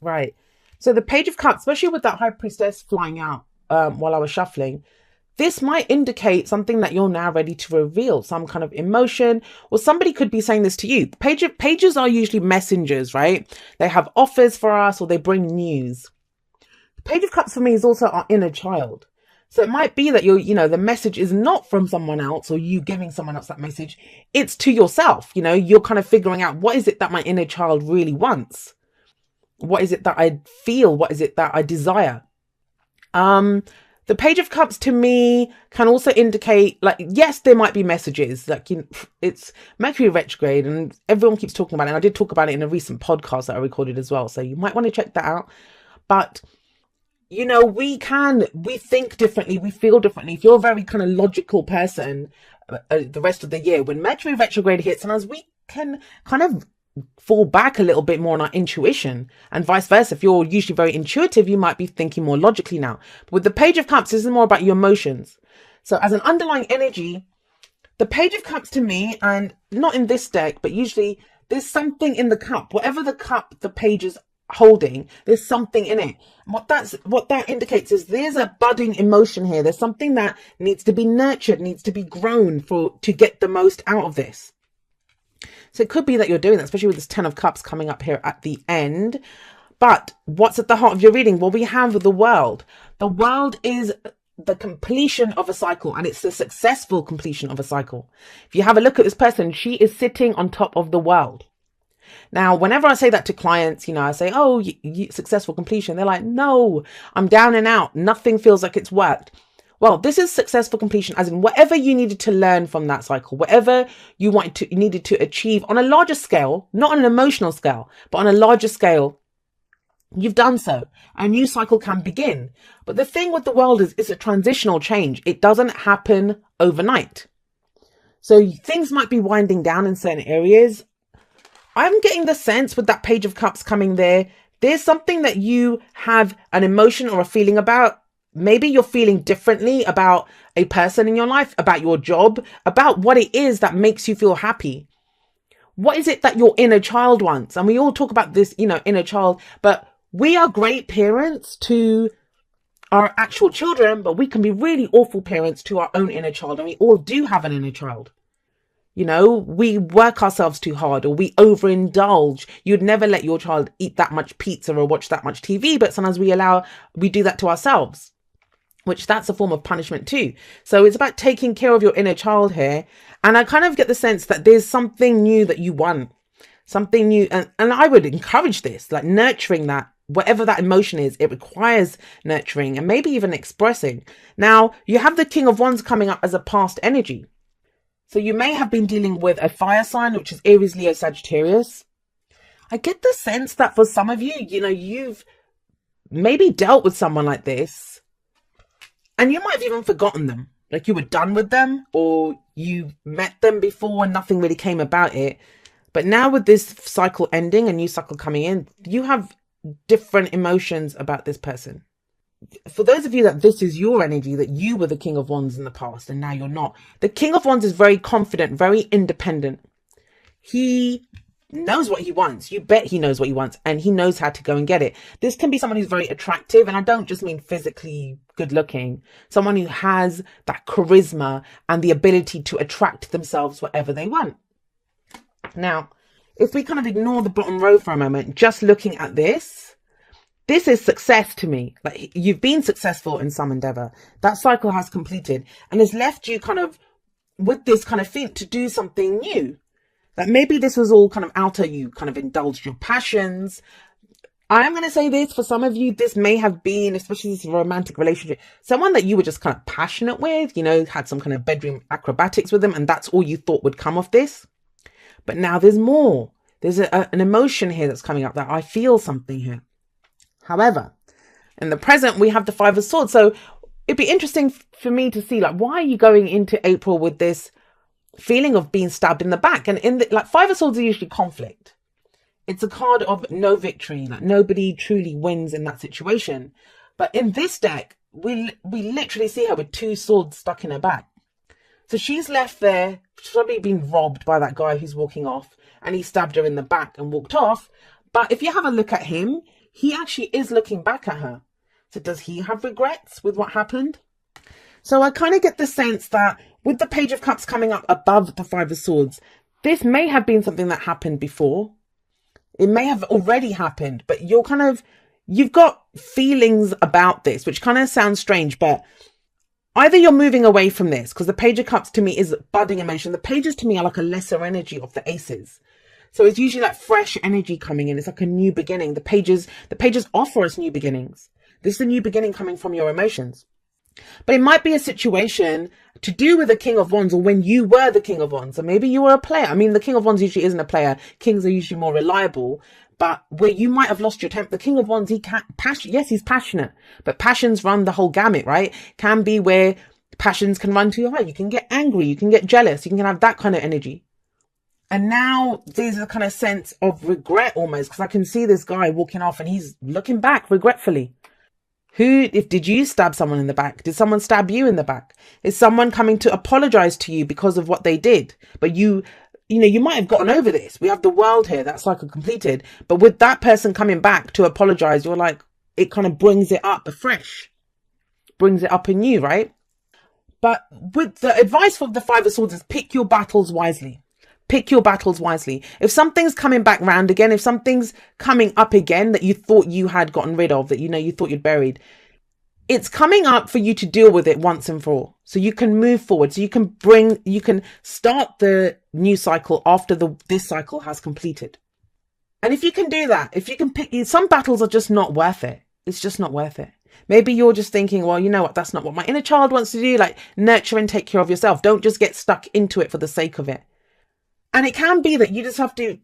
Right. So the Page of Cups, especially with that High Priestess flying out while I was shuffling, this might indicate something that you're now ready to reveal, some kind of emotion, or somebody could be saying this to you. Pages are usually messengers, right? They have offers for us or they bring news. The Page of Cups for me is also our inner child. So it might be that the message is not from someone else or you giving someone else that message. It's to yourself. You're kind of figuring out, what is it that my inner child really wants? What is it that I feel? What is it that I desire? The Page of Cups to me can also indicate, like, yes, there might be messages, like, it's Mercury retrograde and everyone keeps talking about it. And I did talk about it in a recent podcast that I recorded as well. So you might want to check that out. But, we think differently, we feel differently. If you're a very kind of logical person, the rest of the year, when Mercury retrograde hits, and as we can kind of fall back a little bit more on our intuition, and vice versa. If you're usually very intuitive, you might be thinking more logically now. But with the Page of Cups, this is more about your emotions. So as an underlying energy, the Page of Cups to me, and not in this deck, but usually there's something in the cup. Whatever the cup the page is holding, there's something in it. What that indicates is there's a budding emotion here. There's something that needs to be nurtured, needs to be grown to get the most out of this. So it could be that you're doing that, especially with this 10 of Cups coming up here at the end. But what's at the heart of your reading? Well, we have the world. The world is the completion of a cycle, and it's the successful completion of a cycle. If you have a look at this person, she is sitting on top of the world. Now, whenever I say that to clients, I say, oh, successful completion. They're like, no, I'm down and out. Nothing feels like it's worked. Well, this is successful completion, as in whatever you needed to learn from that cycle, whatever you needed to achieve on a larger scale, not on an emotional scale, but on a larger scale, you've done so. A new cycle can begin. But the thing with the world is it's a transitional change. It doesn't happen overnight. So things might be winding down in certain areas. I'm getting the sense with that Page of Cups coming there, there's something that you have an emotion or a feeling about. Maybe you're feeling differently about a person in your life, about your job, about what it is that makes you feel happy. What is it that your inner child wants? And we all talk about this, inner child, but we are great parents to our actual children, but we can be really awful parents to our own inner child. And we all do have an inner child. We work ourselves too hard, or we overindulge. You'd never let your child eat that much pizza or watch that much TV, but sometimes we do that to ourselves, which that's a form of punishment too. So it's about taking care of your inner child here. And I kind of get the sense that there's something new that you want, something new. And I would encourage this, like nurturing that, whatever that emotion is, it requires nurturing and maybe even expressing. Now, you have the King of Wands coming up as a past energy. So you may have been dealing with a fire sign, which is Aries, Leo, Sagittarius. I get the sense that for some of you, you've maybe dealt with someone like this and you might have even forgotten them. Like you were done with them, or you met them before and nothing really came about it. But now with this cycle ending, a new cycle coming in, you have different emotions about this person. For those of you that this is your energy, that you were the King of Wands in the past and now you're not. The King of Wands is very confident, very independent. He knows what he wants. You bet he knows what he wants, and he knows how to go and get it. This can be someone who's very attractive, and I don't just mean physically good looking. Someone who has that charisma and the ability to attract themselves whatever they want. Now, if we kind of ignore the bottom row for a moment, just looking at this is success to me. Like, you've been successful in some endeavor. That cycle has completed and has left you kind of with this kind of feeling to do something new. That maybe this was all kind of outer, you kind of indulged your passions. I'm going to say this, for some of you, this may have been, especially this romantic relationship, someone that you were just kind of passionate with, had some kind of bedroom acrobatics with them, and that's all you thought would come of this. But now there's more. There's an emotion here that's coming up, that I feel something here. However, in the present, we have the Five of Swords. So it'd be interesting for me to see, like, why are you going into April with this feeling of being stabbed in the back? And Five of Swords are usually conflict. It's a card of no victory. Like, nobody truly wins in that situation. But in this deck, we literally see her with two swords stuck in her back. So she's left there, probably been robbed by that guy who's walking off, and he stabbed her in the back and walked off. But if you have a look at him, he actually is looking back at her. So does he have regrets with what happened? So I kind of get the sense that with the Page of Cups coming up above the Five of Swords, this may have been something that happened before. It may have already happened, but you've got feelings about this, which kind of sounds strange, but either you're moving away from this, because the Page of Cups to me is budding emotion. The pages to me are like a lesser energy of the aces. So it's usually like fresh energy coming in. It's like a new beginning. The pages offer us new beginnings. This is a new beginning coming from your emotions. But it might be a situation to do with the King of Wands, or when you were the King of Wands, or maybe you were a player. I mean, the King of Wands usually isn't a player. Kings are usually more reliable, but where you might have lost your temper. The King of Wands, yes, he's passionate, but passions run the whole gamut, right? Can be where passions can run too high. You can get angry, you can get jealous, you can have that kind of energy. And now there's a kind of sense of regret almost, because I can see this guy walking off and he's looking back regretfully. Did you stab someone in the back? Did someone stab you in the back? Is someone coming to apologize to you because of what they did? But you might have gotten over this. We have the World here. That cycle completed. But with that person coming back to apologize, you're like, it kind of brings it up afresh. Brings it up in you, right? But with the advice for the Five of Swords is pick your battles wisely. Pick your battles wisely. If something's coming back round again, if something's coming up again that you thought you had gotten rid of, that you thought you'd buried, it's coming up for you to deal with it once and for all. So you can move forward. So you can start the new cycle after this cycle has completed. And if you can do that, if you can some battles are just not worth it. It's just not worth it. Maybe you're just thinking, well, you know what? That's not what my inner child wants to do. Like, nurture and take care of yourself. Don't just get stuck into it for the sake of it. And it can be that you just have to,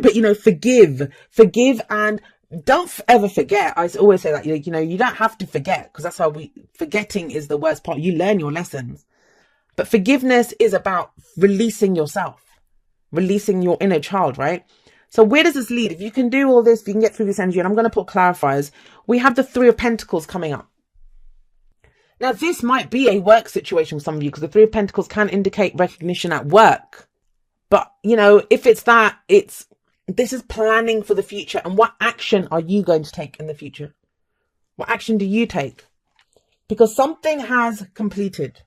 but forgive and don't ever forget. I always say that, you don't have to forget, because that's how forgetting is the worst part. You learn your lessons, but forgiveness is about releasing yourself, releasing your inner child, right? So where does this lead? If you can do all this, if you can get through this energy, and I'm going to put clarifiers, we have the Three of Pentacles coming up. Now, this might be a work situation with some of you, because the Three of Pentacles can indicate recognition at work. But, if it's that, this is planning for the future. And what action are you going to take in the future? What action do you take? Because something has completed.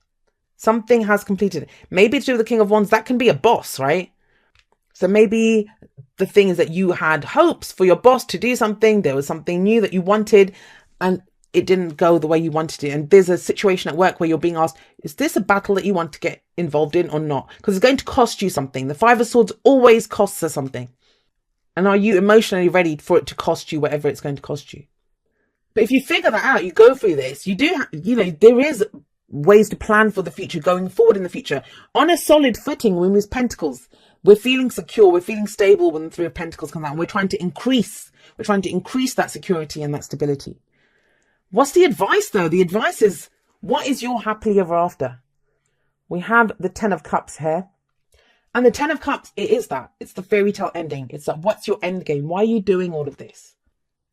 Something has completed. Maybe to do with the King of Wands, that can be a boss, right? So maybe the thing is that you had hopes for your boss to do something. There was something new that you wanted, and it didn't go the way you wanted it. And there's a situation at work where you're being asked, is this a battle that you want to get involved in or not? Because it's going to cost you something. The Five of Swords always costs us something. And are you emotionally ready for it to cost you whatever it's going to cost you? But if you figure that out, you go through this, you do, there is ways to plan for the future, going forward in the future on a solid footing. When with Pentacles, we're feeling secure, we're feeling stable when the Three of Pentacles comes out. And we're trying to increase that security and that stability. What's the advice though? The advice is, what is your happily ever after? We have the Ten of Cups here. And the Ten of Cups, it's the fairy tale ending. It's like, what's your end game? Why are you doing all of this?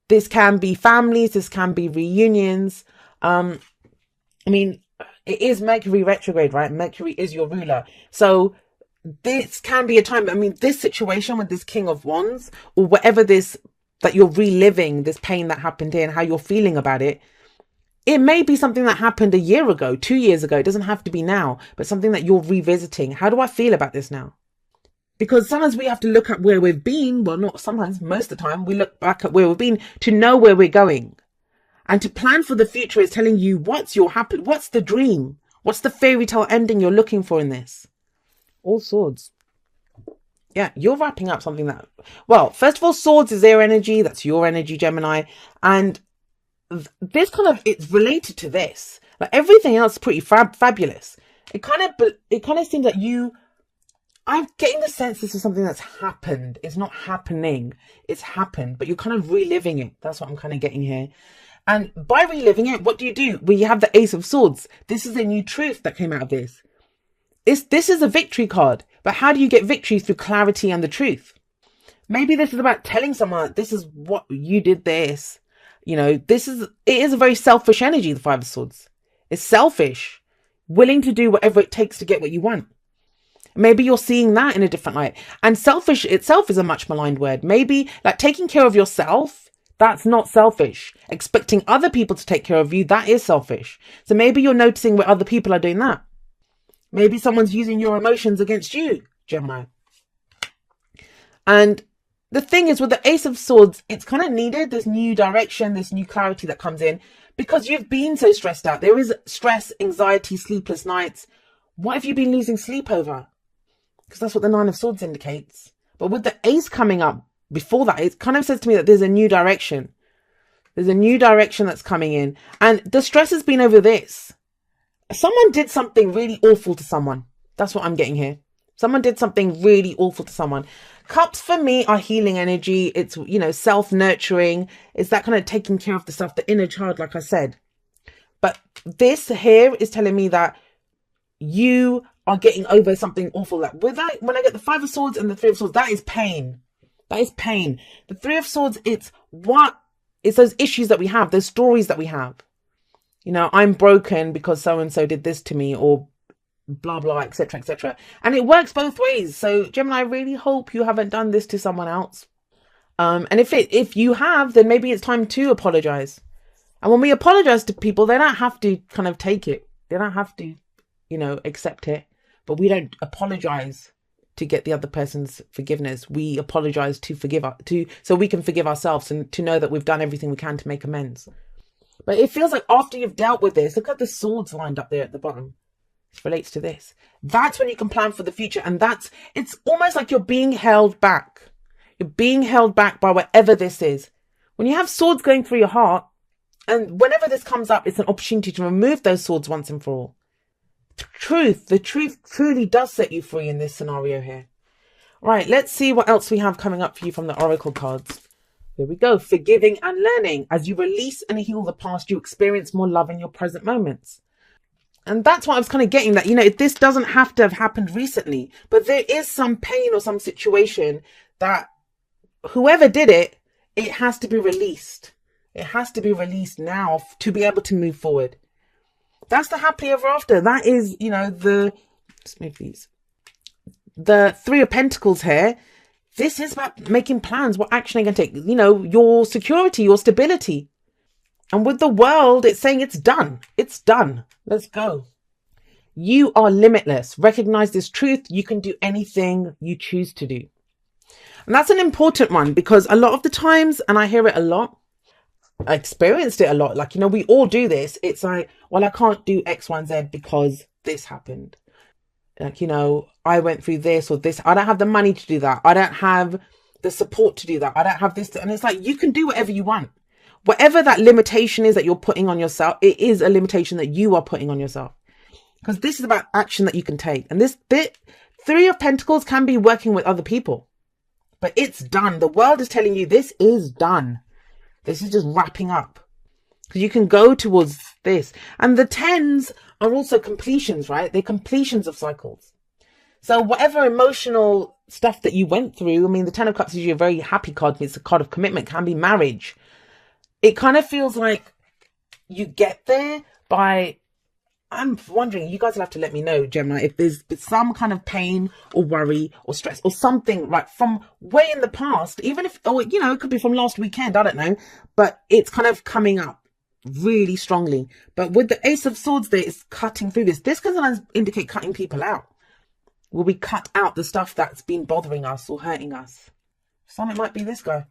This can be families. This can be reunions. It is Mercury retrograde, right? Mercury is your ruler. So this can be a time. This situation with this King of Wands, or whatever this, that you're reliving, this pain that happened here and how you're feeling about it. It may be something that happened a year ago, 2 years ago. It doesn't have to be now, but something that you're revisiting. How do I feel about this now? Because sometimes we have to look at where we've been. Well, not sometimes, most of the time we look back at where we've been to know where we're going. And to plan for the future is telling you what's the dream? What's the fairy tale ending you're looking for in this? All Swords. Yeah, you're wrapping up something that, well, first of all, Swords is their energy. That's your energy, Gemini. And this it's related to this. Like everything else is pretty fabulous. It kind of seems like I'm getting the sense this is something that's happened. It's not happening. It's happened, but you're kind of reliving it. That's what I'm kind of getting here. And by reliving it, what do? Well, you have the Ace of Swords. This is a new truth that came out of this. This is a victory card. But how do you get victory? Through clarity and the truth. Maybe this is about telling someone, this is what you did this. It is a very selfish energy, the Five of Swords. It's selfish, willing to do whatever it takes to get what you want. Maybe you're seeing that in a different light. And selfish itself is a much maligned word. Maybe like taking care of yourself That's not selfish. Expecting other people to take care of you, that is selfish. So maybe you're noticing where other people are doing that. Maybe someone's using your emotions against you, Gemini. And the thing is, with the Ace of Swords, it's kind of needed, this new direction, this new clarity that comes in, because you've been so stressed out. There is stress, anxiety, sleepless nights. What have you been losing sleep over? Because that's what the Nine of Swords indicates. But with the Ace coming up before that, it kind of says to me that there's a new direction. There's a new direction that's coming in. And the stress has been over this. Someone did something really awful to someone. That's what I'm getting here. Someone did something really awful to someone. Cups for me are healing energy. It's, self-nurturing. It's that kind of taking care of the stuff, the inner child, like I said. But this here is telling me that you are getting over something awful. Like when I get the Five of Swords and the Three of Swords, that is pain. That is pain. The Three of Swords, it's those issues that we have, those stories that we have. I'm broken because so-and-so did this to me, or blah, blah, etc., etc. And it works both ways. So, Gemini, I really hope you haven't done this to someone else. And if you have, then maybe it's time to apologize. And when we apologize to people, they don't have to kind of take it. They don't have to, accept it. But we don't apologize to get the other person's forgiveness. We apologize so we can forgive ourselves and to know that we've done everything we can to make amends. But it feels like after you've dealt with this, look at the swords lined up there at the bottom. This relates to this. That's when you can plan for the future. And it's almost like you're being held back. You're being held back by whatever this is. When you have swords going through your heart, and whenever this comes up, it's an opportunity to remove those swords once and for all. The truth truly does set you free in this scenario here. Right, let's see what else we have coming up for you from the Oracle cards. Here we go. Forgiving and learning. As you release and heal the past, you experience more love in your present moments. And that's what I was kind of getting, that, this doesn't have to have happened recently, but there is some pain or some situation that whoever did it, it has to be released. It has to be released now to be able to move forward. That's the happily ever after. That is, let's move these. The Three of Pentacles here. This is about making plans. What action are you going to take? Your security, your stability. And with the World, it's saying it's done. It's done. Let's go. You are limitless. Recognize this truth. You can do anything you choose to do. And that's an important one, because a lot of the times, and I hear it a lot, I experienced it a lot. Like, we all do this. It's like, well, I can't do X, Y, and Z because this happened. Like, I went through this or this. I don't have the money to do that. I don't have the support to do that. I don't have this. And it's like, you can do whatever you want. Whatever that limitation is that you're putting on yourself, it is a limitation that you are putting on yourself. Because this is about action that you can take. And this bit, Three of Pentacles can be working with other people. But it's done. The World is telling you this is done. This is just wrapping up. Because you can go towards this. And the Tens are also completions, right? They're completions of cycles. So whatever emotional stuff that you went through, the Ten of Cups is usually a very happy card. It's a card of commitment. It can be marriage. It kind of feels like you get there by, I'm wondering, you guys will have to let me know, Gemini, if there's some kind of pain or worry or stress or something like from way in the past, even if, it could be from last weekend, I don't know, but it's kind of coming up really strongly. But with the Ace of Swords there, it's cutting through this. This can sometimes indicate cutting people out. Will we cut out the stuff that's been bothering us or hurting us? Some it might be this guy.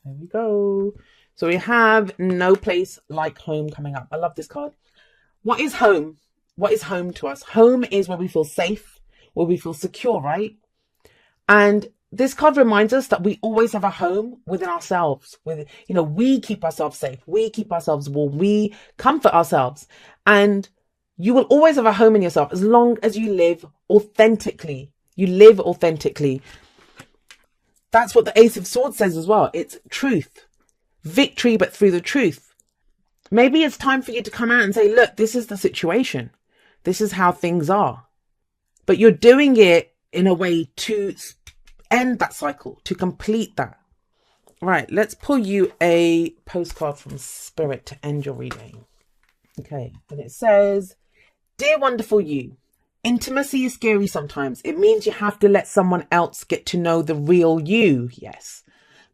There we go. So we have No Place Like Home coming up. I love this card. What is home? What is home to us? Home is where we feel safe, where we feel secure, right? And this card reminds us that we always have a home within ourselves. We keep ourselves safe. We keep ourselves warm. We comfort ourselves. And you will always have a home in yourself as long as you live authentically. You live authentically. That's what the Ace of Swords says as well. It's truth. Victory, but through the truth. Maybe it's time for you to come out and say, look, this is the situation. This is how things are. But you're doing it in a way to end that cycle, to complete that. Right, let's pull you a postcard from Spirit to end your reading. Okay, and it says, Dear wonderful you, intimacy is scary sometimes. It means you have to let someone else get to know the real you. Yes.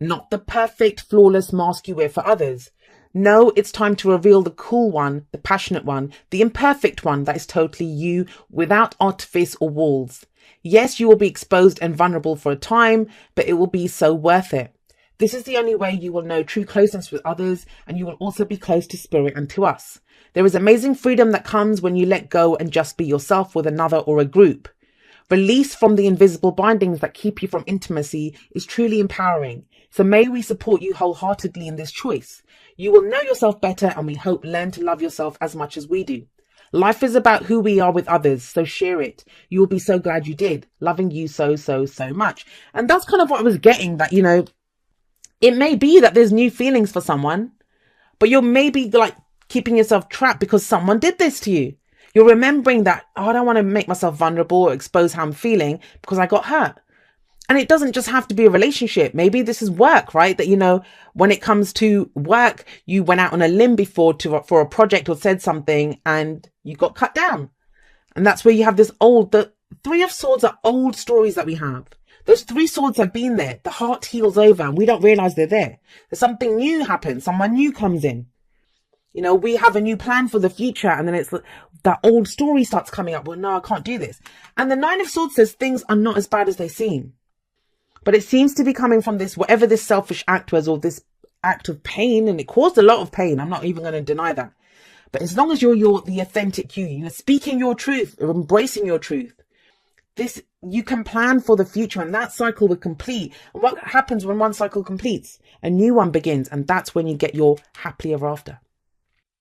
not the perfect, flawless mask you wear for others. No, it's time to reveal the cool one, the passionate one, the imperfect one that is totally you, without artifice or walls. Yes, you will be exposed and vulnerable for a time, but it will be so worth it. This is the only way you will know true closeness with others, and you will also be close to spirit and to us. There is amazing freedom that comes when you let go and just be yourself with another or a group. Release from the invisible bindings that keep you from intimacy is truly empowering. So may we support you wholeheartedly in this choice. You will know yourself better, and we hope learn to love yourself as much as we do. Life is about who we are with others, so share it. You will be so glad you did. Loving you so much. And that's kind of what I was getting, that, it may be that there's new feelings for someone, but you're maybe like keeping yourself trapped because someone did this to you. You're remembering that, I don't want to make myself vulnerable or expose how I'm feeling because I got hurt. And it doesn't just have to be a relationship. Maybe this is work, right? That, when it comes to work, you went out on a limb before for a project or said something and you got cut down. And that's where you have the Three of Swords are old stories that we have. Those 3 swords have been there. The heart heals over and we don't realize they're there. There's something new happens. Someone new comes in. We have a new plan for the future, and then it's that old story starts coming up. Well, no, I can't do this. And the 9 of Swords says things are not as bad as they seem. But it seems to be coming from this, whatever this selfish act was, or this act of pain, and it caused a lot of pain. I'm not even going to deny that. But as long as you're the authentic you, speaking your truth, or embracing your truth, you can plan for the future, and that cycle will complete. And what happens when one cycle completes? A new one begins, and that's when you get your happily ever after.